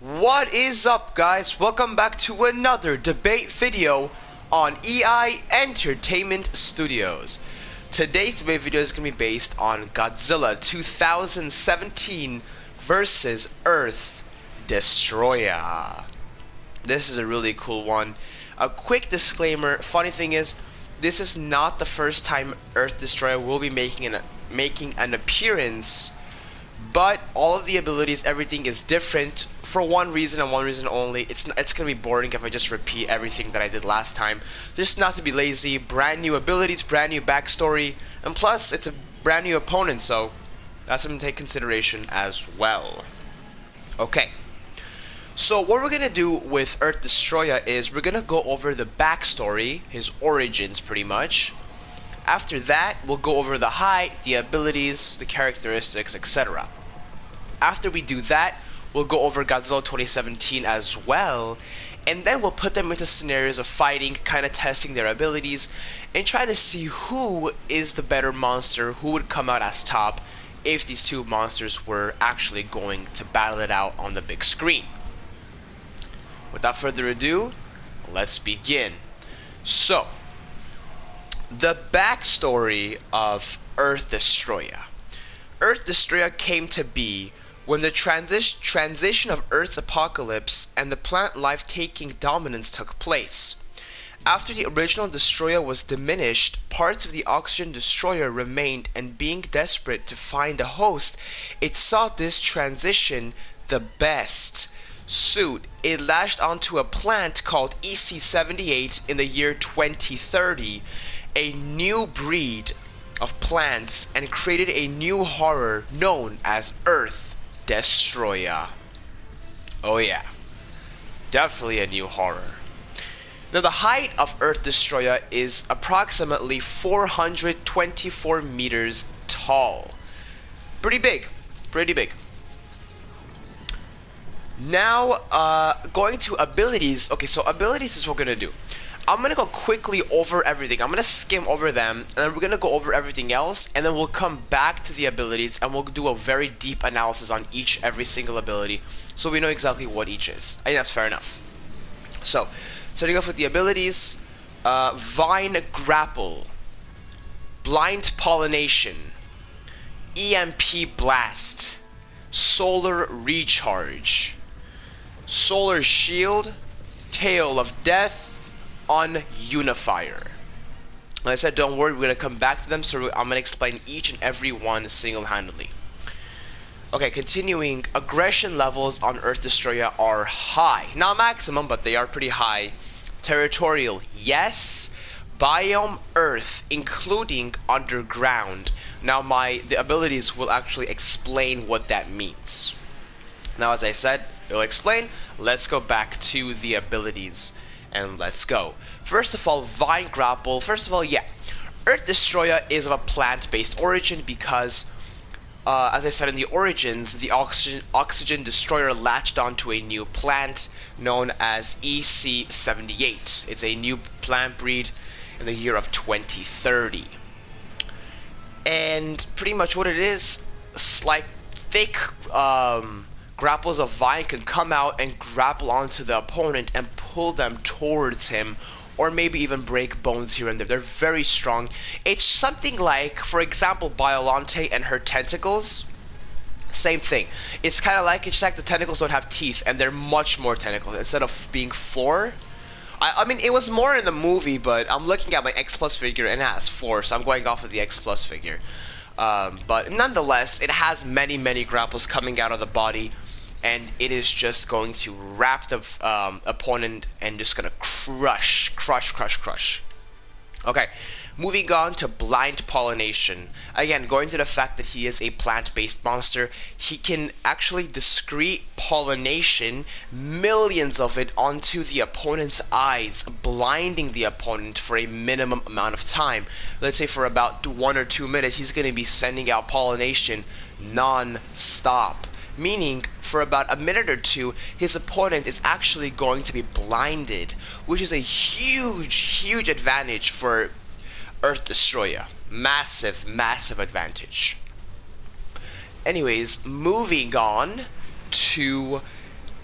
What is up, guys? Welcome back to another debate video on EI Entertainment Studios. Today's debate video is going to be based on Godzilla 2017 versus EARTH DESTOROYAH. This is a really cool one. A quick disclaimer, funny thing is, this is not the first time EARTH DESTOROYAH will be making an appearance, but all of the abilities, everything is different for one reason and one reason only. It's gonna be boring if I just repeat everything that I did last time. Just not to be lazy. Brand new abilities, brand new backstory, and plus it's a brand new opponent, so that's something to take consideration as well. Okay. So what we're gonna do with EARTH DESTOROYAH is we're gonna go over the backstory, his origins pretty much. After that, we'll go over the height, the abilities, the characteristics, etc. After we do that, we'll go over Godzilla 2017 as well, and then we'll put them into scenarios of fighting, kind of testing their abilities, and trying to see who is the better monster, who would come out as top if these two monsters were actually going to battle it out on the big screen. Without further ado, let's begin. So, the backstory of EARTH DESTOROYAH. EARTH DESTOROYAH came to be when the transition of Earth's apocalypse and the plant life-taking dominance took place. After the original Destroyer was diminished, parts of the oxygen destroyer remained, and being desperate to find a host, it saw this transition the best suit. It latched onto a plant called EC78 in the year 2030, a new breed of plants, and created a new horror known as EARTH DESTOROYAH. Oh yeah, definitely a new horror. Now the height of EARTH DESTOROYAH is approximately 424 meters tall. Pretty big, pretty big. Now, going to abilities. Okay, so abilities is what we're gonna do. I'm gonna go quickly over everything. I'm gonna skim over them, and then we're gonna go over everything else, and then we'll come back to the abilities, and we'll do a very deep analysis on every single ability, so we know exactly what each is. I think that's fair enough. So, starting off with the abilities, Vine Grapple, Blind Pollination, EMP Blast, Solar Recharge, Solar Shield, Tail of Death, on Unifier. Like I said, don't worry, we're going to come back to them, so I'm going to explain each and every one single-handedly. Okay, continuing, aggression levels on EARTH DESTOROYAH are high. Not maximum, but they are pretty high. Territorial, yes. Biome Earth, including underground. Now the abilities will actually explain what that means. Now, as I said, it'll explain. Let's go back to the abilities. And let's go. First of all, Vine Grapple. First of all, yeah, EARTH DESTOROYAH is of a plant-based origin because, as I said in the origins, the oxygen destroyer latched onto a new plant known as EC78. It's a new plant breed in the year of 2030. And pretty much what it is, it's like thick grapples of vine can come out and grapple onto the opponent and pull them towards him, or maybe even break bones here and there. They're very strong. It's something like, for example, Biolante and her tentacles. Same thing. It's kind of like, it's like the tentacles don't have teeth, and they're much more tentacles instead of being 4. I mean, it was more in the movie, but I'm looking at my X Plus figure and it has 4, so I'm going off of the X Plus figure. But nonetheless, it has many, many grapples coming out of the body, and it is just going to wrap the opponent and just gonna crush. Okay, moving on to Blind Pollination. Again, going to the fact that he is a plant-based monster, he can actually discrete pollination, millions of it, onto the opponent's eyes, blinding the opponent for a minimum amount of time. Let's say for about 1 or 2 minutes, he's going to be sending out pollination non-stop. Meaning, for about a minute or two, his opponent is actually going to be blinded, which is a huge advantage for EARTH DESTOROYAH. Massive advantage. Anyways, moving on to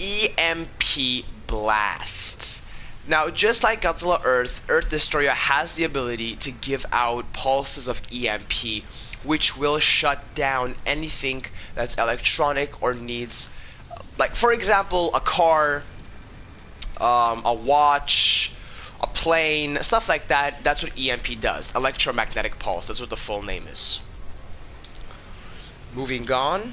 EMP Blast. Now, just like Godzilla EARTH Destroyer has the ability to give out pulses of EMP, which will shut down anything that's electronic or needs, like for example, a car, a watch, a plane, stuff like that. That's what EMP does. Electromagnetic pulse. That's what the full name is. Moving on.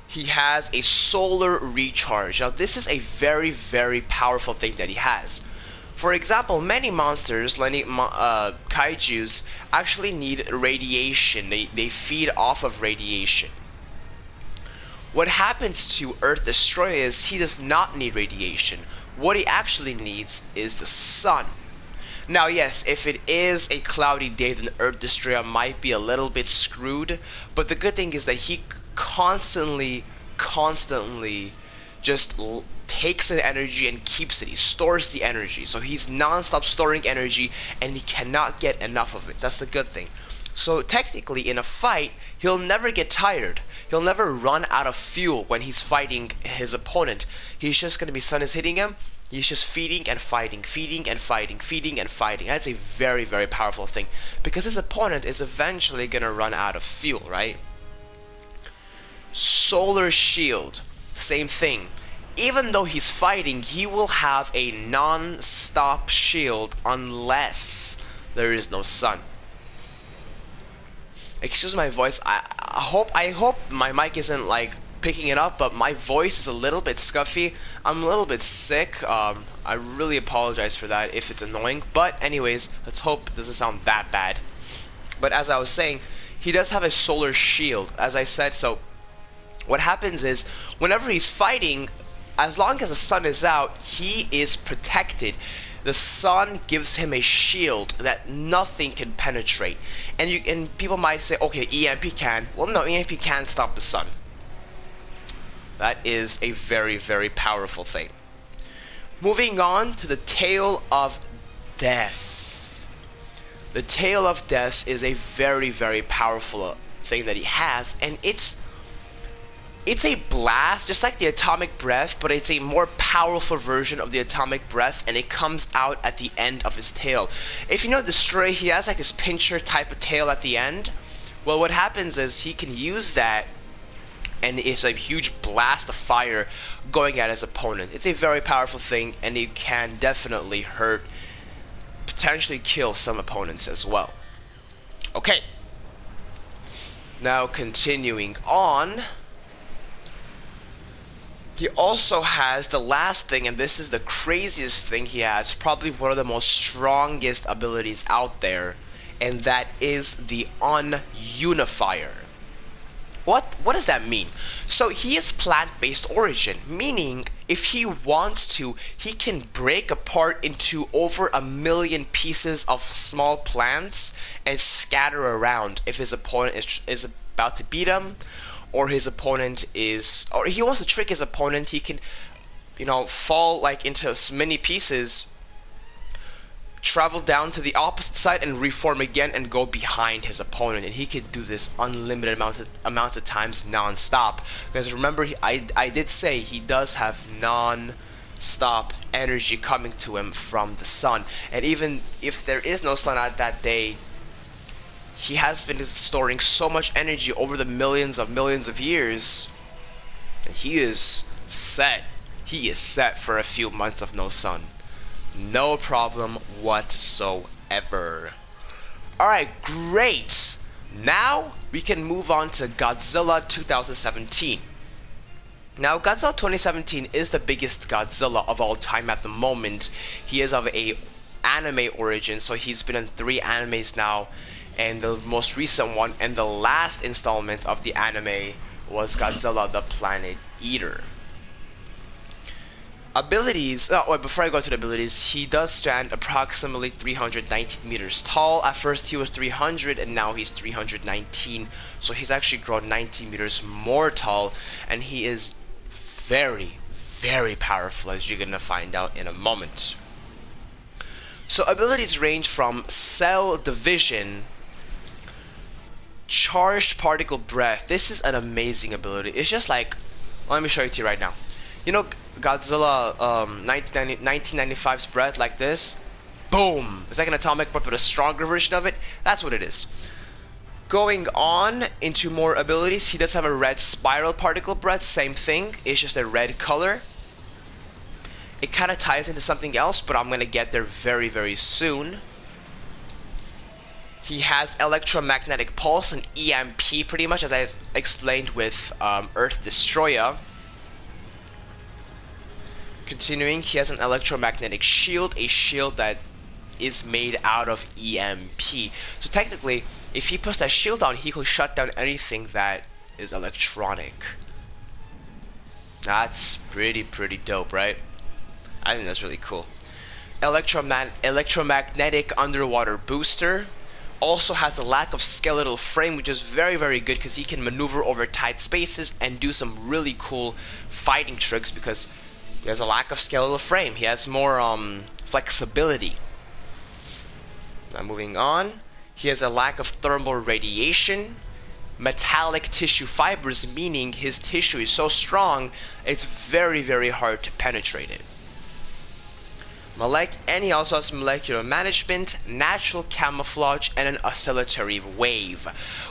He has a solar recharge. Now this is a very, very powerful thing that he has. For example, many monsters, many kaijus, actually need radiation. They feed off of radiation. What happens to EARTH Destroyer is he does not need radiation. What he actually needs is the sun. Now yes, if it is a cloudy day, then EARTH Destroyer might be a little bit screwed, but the good thing is that he constantly just takes the energy and keeps it. He stores the energy, so he's non-stop storing energy and he cannot get enough of it. That's the good thing. So technically in a fight, he'll never get tired. He'll never run out of fuel when he's fighting his opponent. He's just gonna be, sun is hitting him, he's just feeding and fighting, feeding and fighting, feeding and fighting. That's a very, very powerful thing, because his opponent is eventually gonna run out of fuel, right? Solar shield, same thing. Even though he's fighting, he will have a non-stop shield unless there is no sun. Excuse my voice. I hope my mic isn't like picking it up, but my voice is a little bit scuffy. I'm a little bit sick. I really apologize for that if it's annoying. But anyways, let's hope it doesn't sound that bad. But as I was saying, he does have a solar shield, as I said. So what happens is, whenever he's fighting, as long as the sun is out, he is protected. The sun gives him a shield that nothing can penetrate. And people might say, okay, EMP can. Well, no, EMP can't stop the sun. That is a very, very powerful thing. Moving on to the Tail of Death. The Tail of Death is a very, very powerful thing that he has, and it's a blast, just like the atomic breath, but it's a more powerful version of the atomic breath, and it comes out at the end of his tail. If you know Destroy, he has like this pincher type of tail at the end. Well, what happens is he can use that, and it's a huge blast of fire going at his opponent. It's a very powerful thing, and it can definitely hurt, potentially kill some opponents as well. Okay. Now continuing on. He also has the last thing, and this is the craziest thing he has, probably one of the most strongest abilities out there, and that is the unifier. What does that mean? So he is plant-based origin, meaning if he wants to, he can break apart into over 1 million pieces of small plants and scatter around if his opponent is about to beat him, or his opponent is, or he wants to trick his opponent. He can, fall like into many pieces, travel down to the opposite side and reform again and go behind his opponent, and he could do this unlimited amounts of times non-stop. Because remember, I did say he does have non-stop energy coming to him from the sun, and even if there is no sun out that day, he has been storing so much energy over the millions of years, and he is set. He is set for a few months of no sun. No problem whatsoever. Alright, great. Now we can move on to Godzilla 2017. Now, Godzilla 2017 is the biggest Godzilla of all time at the moment. He is of a anime origin, so he's been in 3 animes now. And the most recent one and the last installment of the anime was Godzilla the Planet Eater. Abilities, before I go to the abilities, he does stand approximately 319 meters tall. At first he was 300 and now he's 319, so he's actually grown 19 meters more tall, and he is very, very powerful, as you're gonna find out in a moment. So abilities range from Cell Division, Charged Particle Breath. This is an amazing ability. It's just like, let me show it to you right now. You know Godzilla 1995's breath like this? Boom! It's like an atomic breath, but a stronger version of it. That's what it is. Going on into more abilities, he does have a red spiral particle breath, same thing, it's just a red color. It kind of ties into something else, but I'm going to get there very, very soon. He has electromagnetic pulse and EMP pretty much, as I explained with EARTH DESTOROYAH. Continuing, he has an electromagnetic shield, a shield that is made out of EMP. So technically, if he puts that shield on, he could shut down anything that is electronic. That's pretty dope, right? I think that's really cool. Electromagnetic underwater booster. Also has a lack of skeletal frame, which is very, very good because he can maneuver over tight spaces and do some really cool fighting tricks because he has a lack of skeletal frame. He has more flexibility. Now moving on, he has a lack of thermal radiation. Metallic tissue fibers, meaning his tissue is so strong, it's very, very hard to penetrate it. And he also has molecular management, natural camouflage, and an oscillatory wave.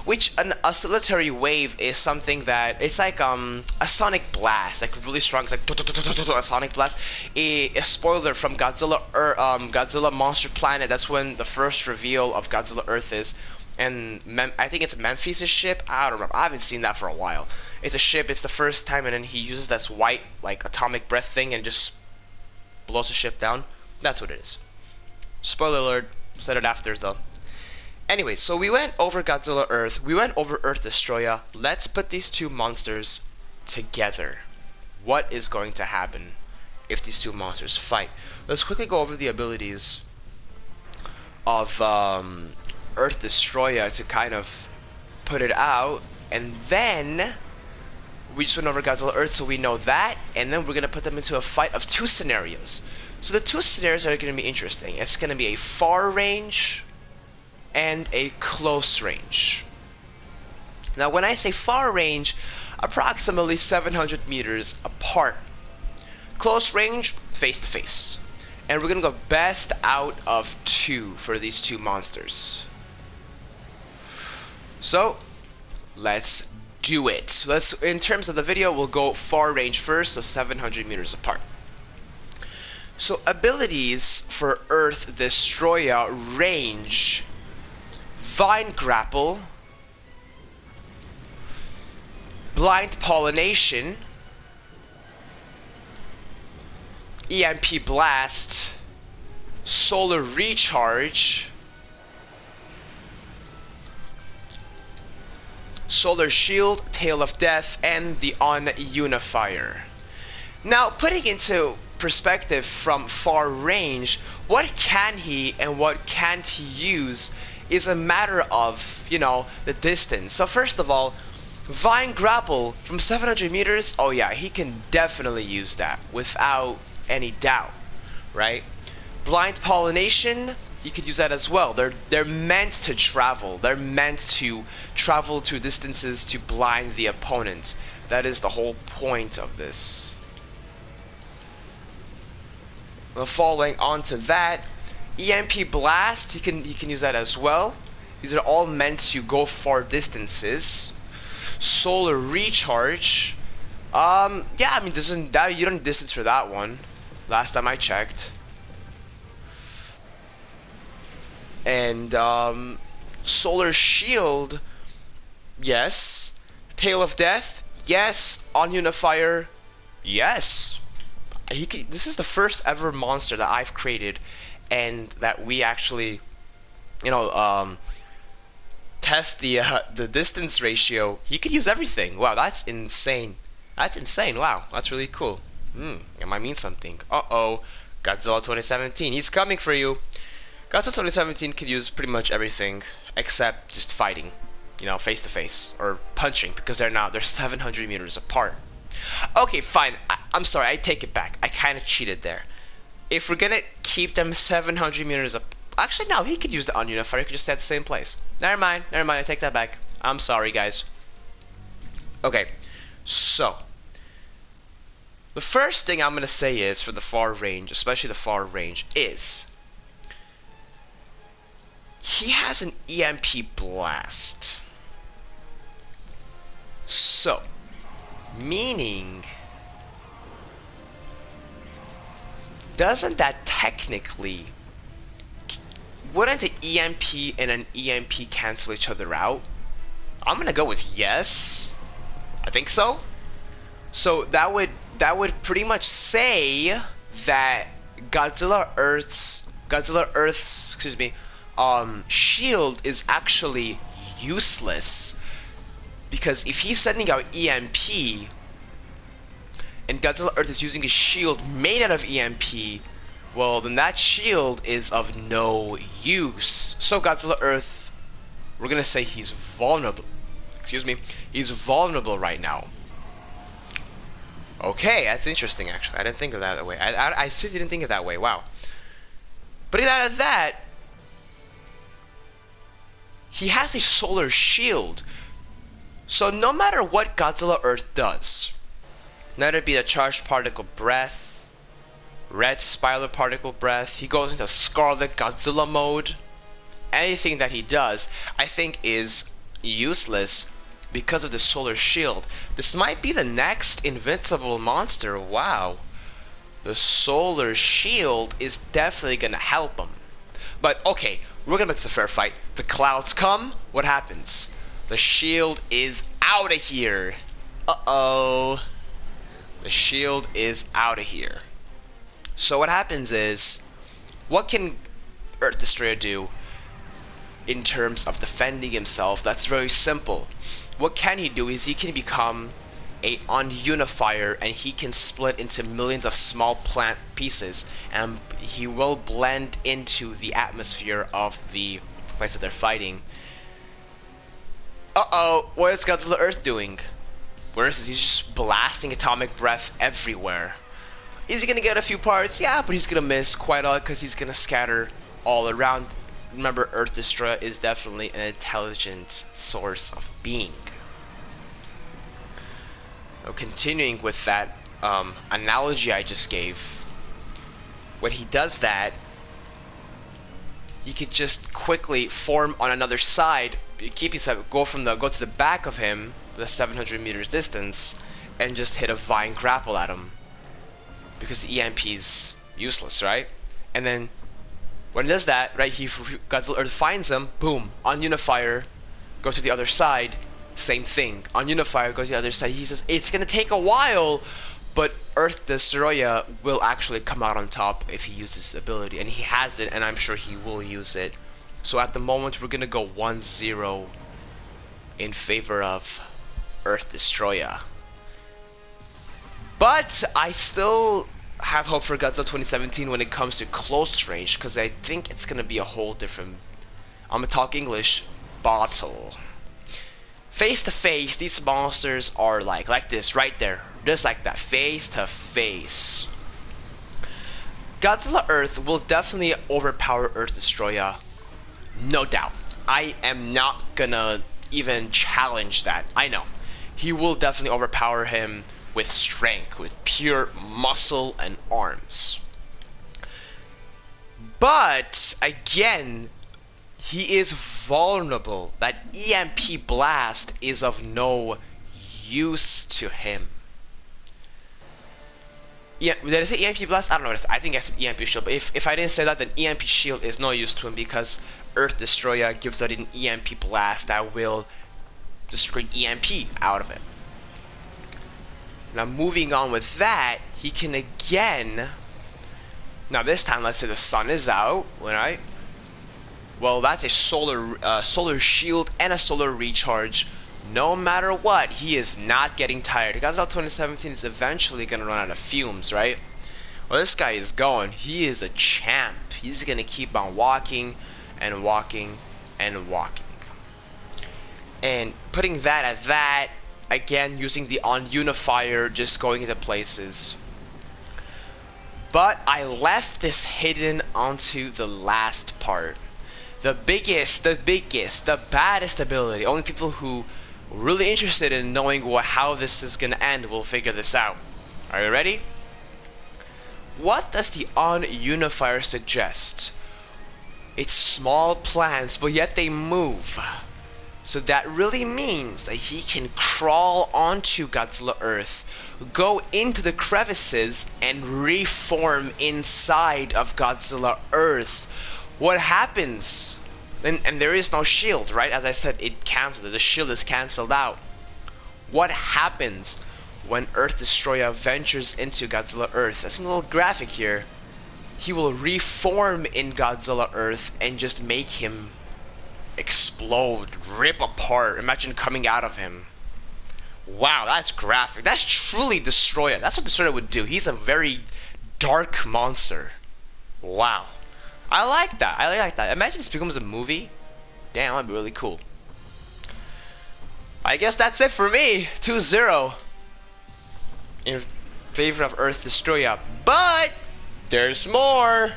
Which an oscillatory wave is something that it's like a sonic blast, like really strong. It's like a sonic blast. A spoiler from Godzilla, Godzilla Monster Planet. That's when the first reveal of Godzilla Earth is, and I think it's Memphis' ship. I don't remember. I haven't seen that for a while. It's a ship. It's the first time, and then he uses this white like atomic breath thing and just blows the ship down. That's what it is. Spoiler alert, said it after though. Anyway, so we went over Godzilla Earth, we went over EARTH DESTOROYAH. Let's put these two monsters together. What is going to happen if these two monsters fight? Let's quickly go over the abilities of EARTH DESTOROYAH to kind of put it out, and then we just went over Godzilla Earth, so we know that, and then we're going to put them into a fight of two scenarios. So the two scenarios are going to be interesting. It's going to be a far range and a close range. Now when I say far range, approximately 700 meters apart. Close range, face to face. And we're going to go best out of two for these two monsters. So let's do it. In terms of the video, we'll go far range first, so 700 meters apart. So abilities for EARTH DESTOROYAH range: Vine Grapple, Blind Pollination, EMP Blast, Solar Recharge, Solar Shield, Tail of Death, and the Unifier. Now, putting into perspective from far range, what can he and what can't he use is a matter of, you know, the distance. So first of all, Vine Grapple from 700 meters, oh yeah, he can definitely use that without any doubt, right? Blind Pollination, you could use that as well. They're meant to travel. They're meant to travel to distances to blind the opponent. That is the whole point of this. Well, following on to that, EMP Blast, he can use that as well. These are all meant to go far distances. Solar Recharge, yeah, I mean, you don't distance for that one. Last time I checked. And Solar Shield, yes. Tail of Death, yes. Unifier, yes. This is the first ever monster that I've created, and that we actually, you know, test the distance ratio. He could use everything. Wow, that's insane. That's insane. Wow, that's really cool. It might mean something. Uh-oh, Godzilla 2017. He's coming for you. Godzilla 2017 could use pretty much everything except just fighting, you know, face to face or punching, because they're 700 meters apart. Okay, fine. I'm sorry. I take it back. I kind of cheated there. If we're gonna keep them 700 meters up, actually no, he could use the Unifier. He could just stay at the same place. Never mind. I take that back. I'm sorry, guys. Okay, so The first thing I'm going to say is, for the far range, especially the far range, is he has an EMP blast. So, meaning, doesn't that technically, wouldn't an EMP and an EMP cancel each other out? I'm gonna go with yes. I think so. So that would pretty much say that Godzilla Earth's shield is actually useless, because if he's sending out EMP and Godzilla Earth is using a shield made out of EMP, well, then that shield is of no use. So Godzilla Earth, we're gonna say he's vulnerable. Excuse me, he's vulnerable right now. Okay, that's interesting, actually. I didn't think of that way. I seriously didn't think of that way. Wow. But out of that, he has a solar shield. So no matter what Godzilla Earth does, let it be a charged particle breath, red spiral particle breath, he goes into Scarlet Godzilla mode, anything that he does, I think is useless because of the solar shield. This might be the next invincible monster. Wow. The solar shield is definitely gonna help him. But okay, we're gonna make this a fair fight. The clouds come, what happens? The shield is out of here. Uh-oh. The shield is out of here. So what happens is, what can Earth Destroyer do in terms of defending himself? That's very simple. What can he do is he can become a unifier, and he can split into millions of small plant pieces, and he will blend into the atmosphere of the place that they're fighting. Uh-oh, what is Godzilla Earth doing? Where is he? He's just blasting atomic breath everywhere. Is he gonna get a few parts? Yeah, but he's gonna miss quite a lot because he's gonna scatter all around. Remember, Earth Destroyer is definitely an intelligent source of being. Now, continuing with that analogy I just gave, when he does that, he could just quickly form on another side, keep himself, go to the back of him, the 700 meters distance, and just hit a vine grapple at him, because the EMP is useless, right? And then when he does that, right, Godzilla Earth finds him, boom, on unifier, go to the other side, same thing. On unifier, goes to the other side. He says it's gonna take a while, but Earth Destroyer will actually come out on top if he uses his ability, and he has it, and I'm sure he will use it. So at the moment, we're gonna go 1-0 in favor of Earth Destroyer. But I still have hope for Godzilla 2017 when it comes to close range, because I think it's gonna be a whole different, I'm gonna talk English, battle. Face to face, these monsters are like this right there, just like that, face to face. Godzilla Earth will definitely overpower Earth Destroyer, no doubt. I am not gonna even challenge that. I know he will definitely overpower him with strength, with pure muscle and arms. But again, he is vulnerable. That EMP blast is of no use to him. Yeah, did I say EMP blast? I don't know. I think I said EMP shield. But if I didn't say that, then EMP shield is no use to him, because Earth Destroyer gives out an EMP blast that will just screen EMP out of it. Now moving on with that, he can again. Now this time, let's say the sun is out, right? Well, that's a solar shield and a solar recharge. No matter what, he is not getting tired. Godzilla 2017 is eventually gonna run out of fumes, right? Well, this guy is going. He is a champ. He's gonna keep on walking and walking and walking. And putting that at that, again using the unifier, just going into places. But I left this hidden onto the last part. The biggest, the baddest ability. Only people who are really interested in knowing how this is gonna end will figure this out. Are you ready? What does the unifier suggest? It's small plants, but yet they move. So that really means that he can crawl onto Godzilla Earth, go into the crevices, and reform inside of Godzilla Earth. What happens? And there is no shield, right? As I said, it canceled. The shield is canceled out. What happens when EARTH DESTOROYAH ventures into Godzilla Earth? That's a little graphic here. He will reform in Godzilla Earth and just make him explode, rip apart. Imagine coming out of him. Wow, that's graphic. That's truly Destroyah. That's what Destroyah would do. He's a very dark monster. Wow. I like that. I like that. Imagine this becomes a movie. Damn, that'd be really cool. I guess that's it for me. 2-0 in favor of EARTH DESTOROYAH. But there's more.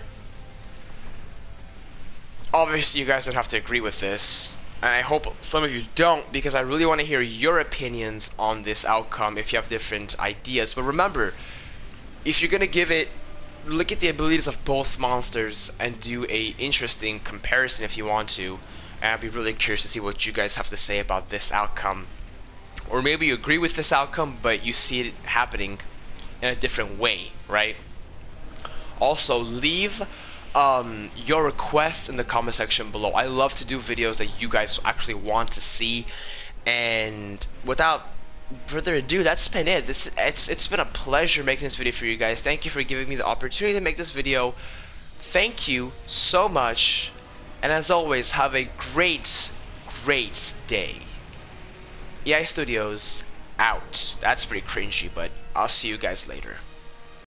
Obviously, you guys don't have to agree with this, and I hope some of you don't, because I really want to hear your opinions on this outcome if you have different ideas. But remember, if you're gonna give it, look at the abilities of both monsters and do a interesting comparison if you want to, and I'd be really curious to see what you guys have to say about this outcome. Or maybe you agree with this outcome, but you see it happening in a different way, right? Also, leave your requests in the comment section below. I love to do videos that you guys actually want to see. And without further ado, that's been it. It's been a pleasure making this video for you guys. Thank you for giving me the opportunity to make this video. Thank you so much. And as always, have a great day. EI Studios out. That's pretty cringy, but I'll see you guys later.